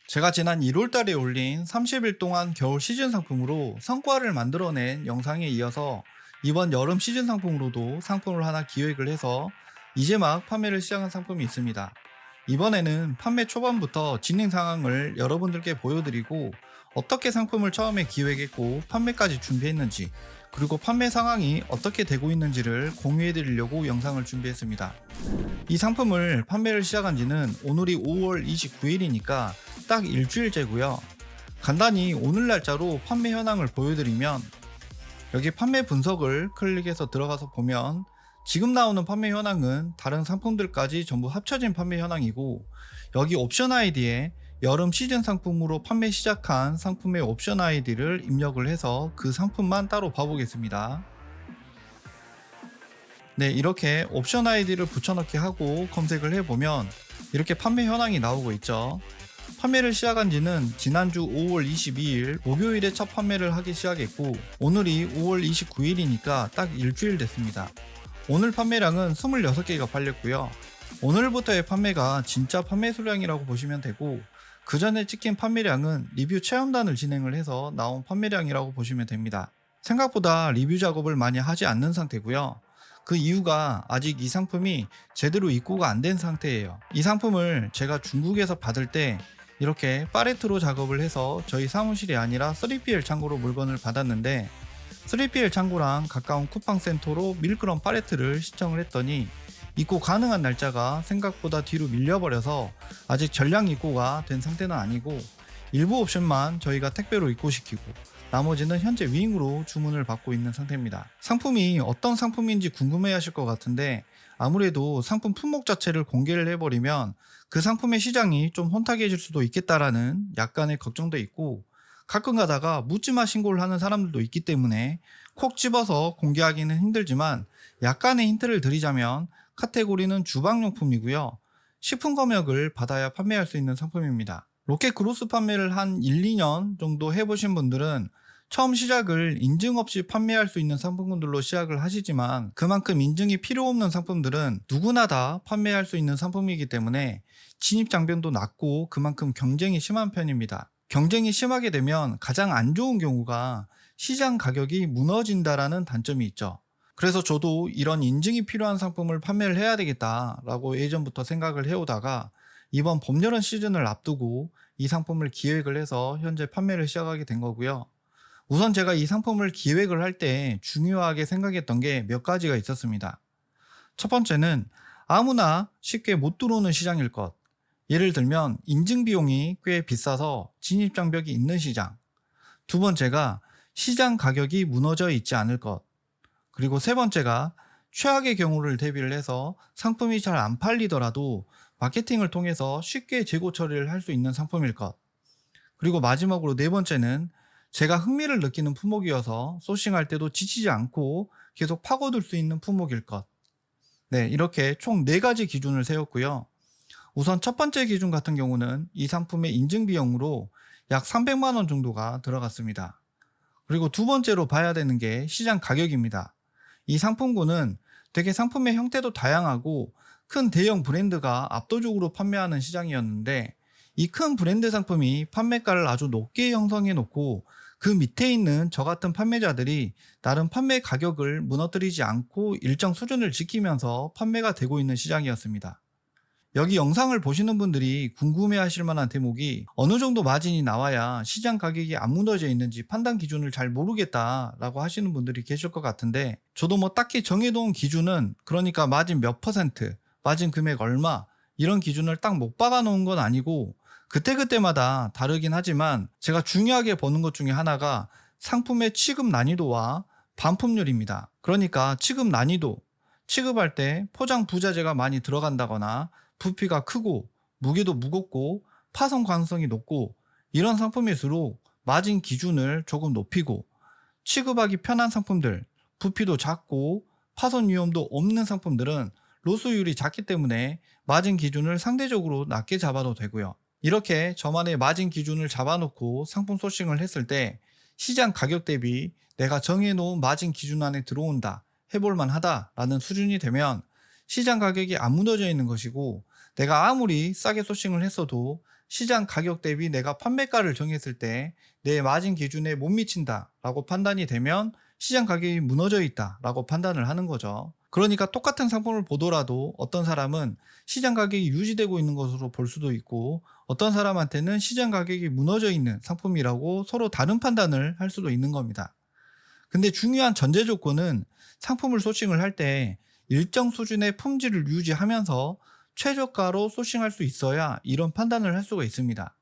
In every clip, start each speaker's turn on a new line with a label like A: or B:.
A: 제가 지난 1월 달에 올린 30일 동안 겨울 시즌 상품으로 성과를 만들어낸 영상에 이어서 이번 여름 시즌 상품으로도 상품을 하나 기획을 해서 이제 막 판매를 시작한 상품이 있습니다. 이번에는 판매 초반부터 진행 상황을 여러분들께 보여드리고 어떻게 상품을 처음에 기획했고 판매까지 준비했는지, 그리고 판매 상황이 어떻게 되고 있는지를 공유해 드리려고 영상을 준비했습니다. 이 상품을 판매를 시작한 지는 오늘이 5월 29일이니까 딱 일주일째고요. 간단히 오늘 날짜로 판매 현황을 보여드리면, 여기 판매 분석을 클릭해서 들어가서 보면 지금 나오는 판매 현황은 다른 상품들까지 전부 합쳐진 판매 현황이고, 여기 옵션 아이디에 여름 시즌 상품으로 판매 시작한 상품의 옵션 아이디를 입력을 해서 그 상품만 따로 봐보겠습니다. 네, 이렇게 옵션 아이디를 붙여넣기 하고 검색을 해보면 이렇게 판매 현황이 나오고 있죠. 판매를 시작한 지는 지난주 5월 22일 목요일에 첫 판매를 하기 시작했고, 오늘이 5월 29일이니까 딱 일주일 됐습니다. 오늘 판매량은 26개가 팔렸고요. 오늘부터의 판매가 진짜 판매 수량이라고 보시면 되고, 그 전에 찍힌 판매량은 리뷰 체험단을 진행을 해서 나온 판매량이라고 보시면 됩니다. 생각보다 리뷰 작업을 많이 하지 않는 상태고요. 그 이유가 아직 이 상품이 제대로 입고가 안 된 상태예요. 이 상품을 제가 중국에서 받을 때 이렇게 팔레트로 작업을 해서 저희 사무실이 아니라 3PL 창고로 물건을 받았는데, 3PL 창고랑 가까운 쿠팡센터로 밀그런 팔레트를 신청을 했더니 입고 가능한 날짜가 생각보다 뒤로 밀려버려서 아직 전량 입고가 된 상태는 아니고, 일부 옵션만 저희가 택배로 입고시키고 나머지는 현재 위잉으로 주문을 받고 있는 상태입니다. 상품이 어떤 상품인지 궁금해 하실 것 같은데, 아무래도 상품 품목 자체를 공개를 해버리면 그 상품의 시장이 좀 혼탁해질 수도 있겠다라는 약간의 걱정도 있고, 가끔 가다가 묻지마 신고를 하는 사람들도 있기 때문에 콕 집어서 공개하기는 힘들지만, 약간의 힌트를 드리자면 카테고리는 주방용품이고요. 식품 검역을 받아야 판매할 수 있는 상품입니다. 로켓 그로스 판매를 한 1, 2년 정도 해보신 분들은 처음 시작을 인증 없이 판매할 수 있는 상품들로 시작을 하시지만, 그만큼 인증이 필요 없는 상품들은 누구나 다 판매할 수 있는 상품이기 때문에 진입 장벽도 낮고 그만큼 경쟁이 심한 편입니다. 경쟁이 심하게 되면 가장 안 좋은 경우가 시장 가격이 무너진다라는 단점이 있죠. 그래서 저도 이런 인증이 필요한 상품을 판매를 해야 되겠다라고 예전부터 생각을 해오다가 이번 봄, 여름 시즌을 앞두고 이 상품을 기획을 해서 현재 판매를 시작하게 된 거고요. 우선 제가 이 상품을 기획을 할 때 중요하게 생각했던 게 몇 가지가 있었습니다. 첫 번째는 아무나 쉽게 못 들어오는 시장일 것. 예를 들면 인증 비용이 꽤 비싸서 진입 장벽이 있는 시장. 두 번째가 시장 가격이 무너져 있지 않을 것. 그리고 세 번째가 최악의 경우를 대비를 해서 상품이 잘 안 팔리더라도 마케팅을 통해서 쉽게 재고 처리를 할 수 있는 상품일 것. 그리고 마지막으로 네 번째는 제가 흥미를 느끼는 품목이어서 소싱할 때도 지치지 않고 계속 파고들 수 있는 품목일 것. 네, 이렇게 총 4가지 기준을 세웠고요. 우선 첫 번째 기준 같은 경우는 이 상품의 인증 비용으로 약 300만 원 정도가 들어갔습니다. 그리고 두 번째로 봐야 되는 게 시장 가격입니다. 이 상품군은 되게 상품의 형태도 다양하고 큰 대형 브랜드가 압도적으로 판매하는 시장이었는데, 이 큰 브랜드 상품이 판매가를 아주 높게 형성해 놓고 그 밑에 있는 저 같은 판매자들이 나름 판매 가격을 무너뜨리지 않고 일정 수준을 지키면서 판매가 되고 있는 시장이었습니다. 여기 영상을 보시는 분들이 궁금해 하실 만한 대목이, 어느 정도 마진이 나와야 시장 가격이 안 무너져 있는지 판단 기준을 잘 모르겠다라고 하시는 분들이 계실 것 같은데, 저도 뭐 딱히 정해놓은 기준은, 그러니까 마진 몇 퍼센트, 마진 금액 얼마, 이런 기준을 딱 못 박아 놓은 건 아니고 그때그때마다 다르긴 하지만, 제가 중요하게 보는 것 중에 하나가 상품의 취급 난이도와 반품률입니다. 그러니까 취급 난이도, 취급할 때 포장 부자재가 많이 들어간다거나 부피가 크고 무게도 무겁고 파손 가능성이 높고 이런 상품일수록 마진 기준을 조금 높이고, 취급하기 편한 상품들, 부피도 작고 파손 위험도 없는 상품들은 로스율이 작기 때문에 마진 기준을 상대적으로 낮게 잡아도 되고요. 이렇게 저만의 마진 기준을 잡아놓고 상품 소싱을 했을 때 시장 가격 대비 내가 정해놓은 마진 기준 안에 들어온다, 해볼만 하다라는 수준이 되면 시장 가격이 안 무너져 있는 것이고, 내가 아무리 싸게 소싱을 했어도 시장 가격 대비 내가 판매가를 정했을 때 내 마진 기준에 못 미친다 라고 판단이 되면 시장 가격이 무너져 있다 라고 판단을 하는 거죠. 그러니까 똑같은 상품을 보더라도 어떤 사람은 시장 가격이 유지되고 있는 것으로 볼 수도 있고, 어떤 사람한테는 시장 가격이 무너져 있는 상품이라고 서로 다른 판단을 할 수도 있는 겁니다. 근데 중요한 전제 조건은 상품을 소싱을 할 때 일정 수준의 품질을 유지하면서 최저가로 소싱할 수 있어야 이런 판단을 할 수가 있습니다.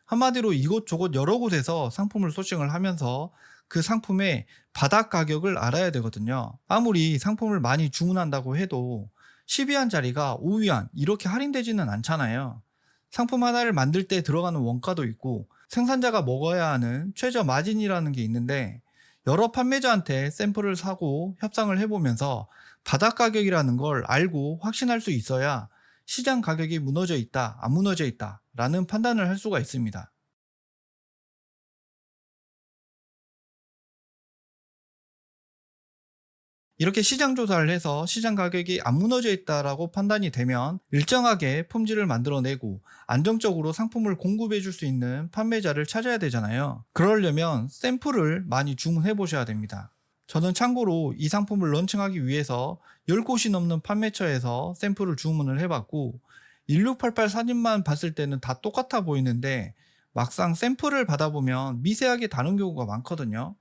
A: 한마디로 이곳저곳 여러 곳에서 상품을 소싱을 하면서 그 상품의 바닥 가격을 알아야 되거든요. 아무리 상품을 많이 주문한다고 해도 12위안짜리가 5위안 이렇게 할인되지는 않잖아요. 상품 하나를 만들 때 들어가는 원가도 있고 생산자가 먹어야 하는 최저 마진이라는 게 있는데, 여러 판매자한테 샘플을 사고 협상을 해보면서 바닥 가격이라는 걸 알고 확신할 수 있어야 시장 가격이 무너져 있다, 안 무너져 있다 라는 판단을 할 수가 있습니다. 이렇게 시장 조사를 해서 시장 가격이 안 무너져 있다라고 판단이 되면 일정하게 품질을 만들어내고 안정적으로 상품을 공급해 줄 수 있는 판매자를 찾아야 되잖아요. 그러려면 샘플을 많이 주문해 보셔야 됩니다. 저는 참고로 이 상품을 런칭하기 위해서 10곳이 넘는 판매처에서 샘플을 주문을 해봤고, 1688 사진만 봤을 때는 다 똑같아 보이는데 막상 샘플을 받아보면 미세하게 다른 경우가 많거든요.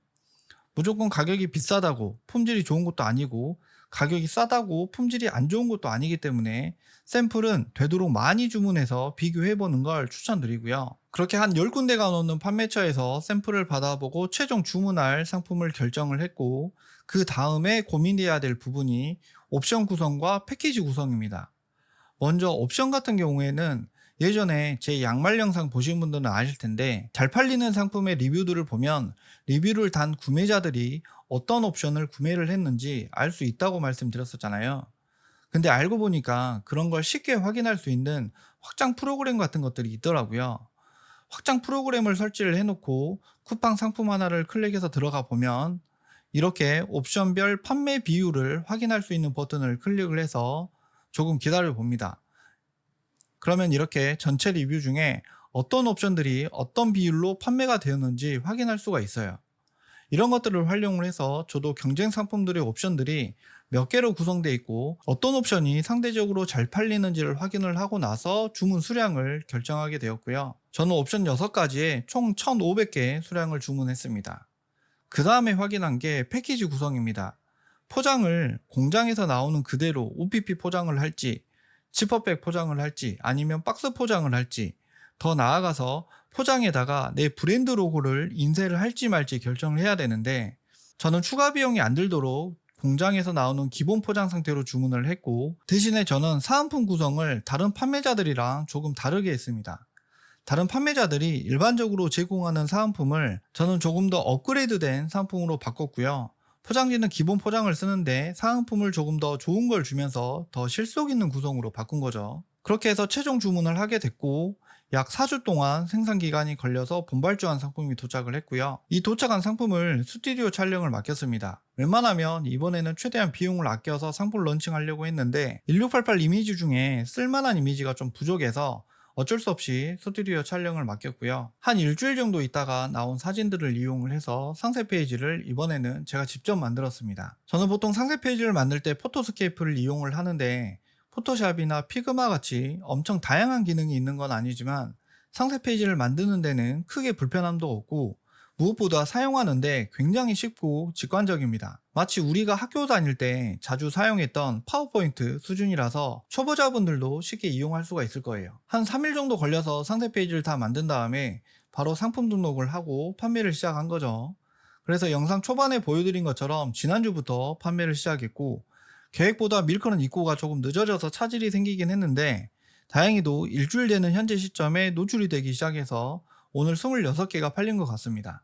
A: 무조건 가격이 비싸다고 품질이 좋은 것도 아니고, 가격이 싸다고 품질이 안 좋은 것도 아니기 때문에 샘플은 되도록 많이 주문해서 비교해 보는 걸 추천드리고요. 그렇게 한 10군데가 넘는 판매처에서 샘플을 받아보고 최종 주문할 상품을 결정을 했고, 그 다음에 고민해야 될 부분이 옵션 구성과 패키지 구성입니다. 먼저 옵션 같은 경우에는 예전에 제 양말 영상 보신 분들은 아실 텐데, 잘 팔리는 상품의 리뷰들을 보면 리뷰를 단 구매자들이 어떤 옵션을 구매를 했는지 알 수 있다고 말씀드렸었잖아요. 근데 알고 보니까 그런 걸 쉽게 확인할 수 있는 확장 프로그램 같은 것들이 있더라고요. 확장 프로그램을 설치를 해놓고 쿠팡 상품 하나를 클릭해서 들어가 보면 이렇게 옵션별 판매 비율을 확인할 수 있는 버튼을 클릭을 해서 조금 기다려 봅니다. 그러면 이렇게 전체 리뷰 중에 어떤 옵션들이 어떤 비율로 판매가 되었는지 확인할 수가 있어요. 이런 것들을 활용을 해서 저도 경쟁 상품들의 옵션들이 몇 개로 구성되어 있고 어떤 옵션이 상대적으로 잘 팔리는지를 확인을 하고 나서 주문 수량을 결정하게 되었고요. 저는 옵션 6가지에 총 1500개 수량을 주문했습니다. 그 다음에 확인한 게 패키지 구성입니다. 포장을 공장에서 나오는 그대로 OPP 포장을 할지, 지퍼백 포장을 할지, 아니면 박스 포장을 할지, 더 나아가서 포장에다가 내 브랜드 로고를 인쇄를 할지 말지 결정을 해야 되는데, 저는 추가 비용이 안 들도록 공장에서 나오는 기본 포장 상태로 주문을 했고, 대신에 저는 사은품 구성을 다른 판매자들이랑 조금 다르게 했습니다. 다른 판매자들이 일반적으로 제공하는 사은품을 저는 조금 더 업그레이드된 상품으로 바꿨고요. 포장지는 기본 포장을 쓰는데 사은품을 조금 더 좋은 걸 주면서 더 실속 있는 구성으로 바꾼 거죠. 그렇게 해서 최종 주문을 하게 됐고, 약 4주 동안 생산 기간이 걸려서 본발주한 상품이 도착을 했고요. 이 도착한 상품을 스튜디오 촬영을 맡겼습니다. 웬만하면 이번에는 최대한 비용을 아껴서 상품 런칭하려고 했는데 1688 이미지 중에 쓸만한 이미지가 좀 부족해서 어쩔 수 없이 스튜디오 촬영을 맡겼고요. 한 일주일 정도 있다가 나온 사진들을 이용을 해서 상세 페이지를 이번에는 제가 직접 만들었습니다. 저는 보통 상세 페이지를 만들 때 포토스케이프를 이용을 하는데, 포토샵이나 피그마 같이 엄청 다양한 기능이 있는 건 아니지만 상세 페이지를 만드는 데는 크게 불편함도 없고 무엇보다 사용하는데 굉장히 쉽고 직관적입니다. 마치 우리가 학교 다닐 때 자주 사용했던 파워포인트 수준이라서 초보자분들도 쉽게 이용할 수가 있을 거예요. 한 3일 정도 걸려서 상세 페이지를 다 만든 다음에 바로 상품 등록을 하고 판매를 시작한 거죠. 그래서 영상 초반에 보여드린 것처럼 지난주부터 판매를 시작했고, 계획보다 밀크는 입고가 조금 늦어져서 차질이 생기긴 했는데 다행히도 일주일 되는 현재 시점에 노출이 되기 시작해서 오늘 26개가 팔린 것 같습니다.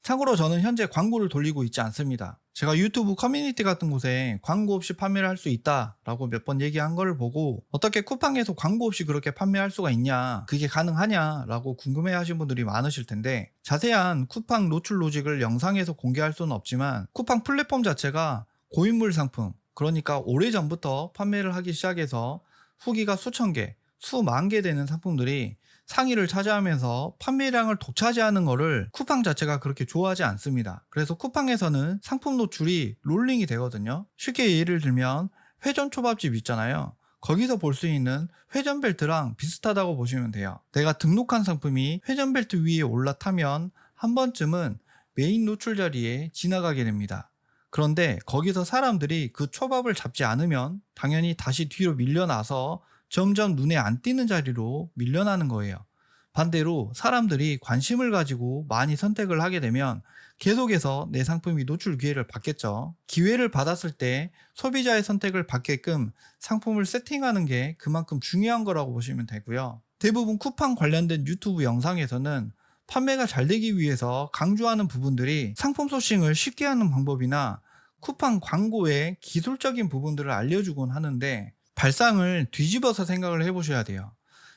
A: 참고로 저는 현재 광고를 돌리고 있지 않습니다. 제가 유튜브 커뮤니티 같은 곳에 광고 없이 판매를 할 수 있다라고 몇 번 얘기한 걸 보고 어떻게 쿠팡에서 광고 없이 그렇게 판매할 수가 있냐, 그게 가능하냐 라고 궁금해 하신 분들이 많으실 텐데, 자세한 쿠팡 노출 로직을 영상에서 공개할 수는 없지만 쿠팡 플랫폼 자체가 고인물 상품, 그러니까 오래전부터 판매를 하기 시작해서 후기가 수천 개, 수만 개 되는 상품들이 상위를 차지하면서 판매량을 독차지하는 거를 쿠팡 자체가 그렇게 좋아하지 않습니다. 그래서 쿠팡에서는 상품 노출이 롤링이 되거든요. 쉽게 예를 들면 회전 초밥집 있잖아요. 거기서 볼 수 있는 회전 벨트랑 비슷하다고 보시면 돼요. 내가 등록한 상품이 회전 벨트 위에 올라타면 한 번쯤은 메인 노출 자리에 지나가게 됩니다. 그런데 거기서 사람들이 그 초밥을 잡지 않으면 당연히 다시 뒤로 밀려나서 점점 눈에 안 띄는 자리로 밀려나는 거예요. 반대로 사람들이 관심을 가지고 많이 선택을 하게 되면 계속해서 내 상품이 노출 기회를 받겠죠. 기회를 받았을 때 소비자의 선택을 받게끔 상품을 세팅하는 게 그만큼 중요한 거라고 보시면 되고요. 대부분 쿠팡 관련된 유튜브 영상에서는 판매가 잘 되기 위해서 강조하는 부분들이 상품 소싱을 쉽게 하는 방법이나 쿠팡 광고의 기술적인 부분들을 알려주곤 하는데, 발상을 뒤집어서 생각을 해보셔야 돼요.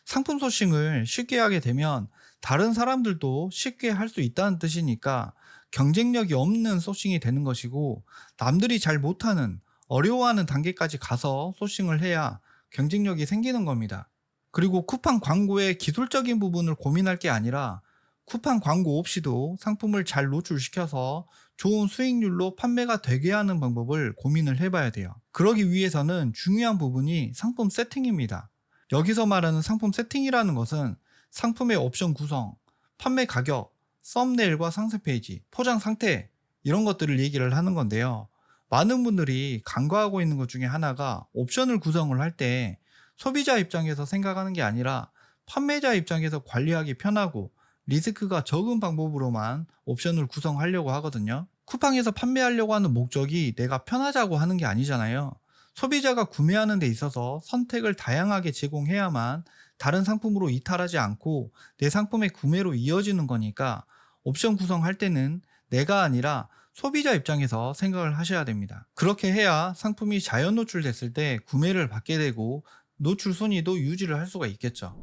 A: 상품 소싱을 쉽게 하게 되면 다른 사람들도 쉽게 할 수 있다는 뜻이니까 경쟁력이 없는 소싱이 되는 것이고, 남들이 잘 못하는 어려워하는 단계까지 가서 소싱을 해야 경쟁력이 생기는 겁니다. 그리고 쿠팡 광고의 기술적인 부분을 고민할 게 아니라 쿠팡 광고 없이도 상품을 잘 노출시켜서 좋은 수익률로 판매가 되게 하는 방법을 고민을 해봐야 돼요. 그러기 위해서는 중요한 부분이 상품 세팅입니다. 여기서 말하는 상품 세팅이라는 것은 상품의 옵션 구성, 판매 가격, 썸네일과 상세 페이지, 포장 상태, 이런 것들을 얘기를 하는 건데요. 많은 분들이 간과하고 있는 것 중에 하나가 옵션을 구성을 할 때 소비자 입장에서 생각하는 게 아니라 판매자 입장에서 관리하기 편하고 리스크가 적은 방법으로만 옵션을 구성하려고 하거든요. 쿠팡에서 판매하려고 하는 목적이 내가 편하자고 하는 게 아니잖아요. 소비자가 구매하는 데 있어서 선택을 다양하게 제공해야만 다른 상품으로 이탈하지 않고 내 상품의 구매로 이어지는 거니까, 옵션 구성할 때는 내가 아니라 소비자 입장에서 생각을 하셔야 됩니다. 그렇게 해야 상품이 자연 노출됐을 때 구매를 받게 되고 노출 순위도 유지를 할 수가 있겠죠.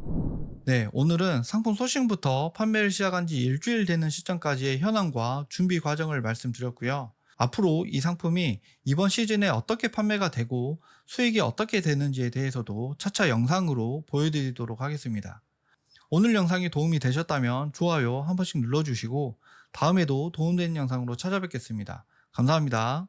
A: 네, 오늘은 상품 소싱부터 판매를 시작한 지 일주일 되는 시점까지의 현황과 준비 과정을 말씀드렸고요. 앞으로 이 상품이 이번 시즌에 어떻게 판매가 되고 수익이 어떻게 되는지에 대해서도 차차 영상으로 보여드리도록 하겠습니다. 오늘 영상이 도움이 되셨다면 좋아요 한 번씩 눌러주시고 다음에도 도움되는 영상으로 찾아뵙겠습니다. 감사합니다.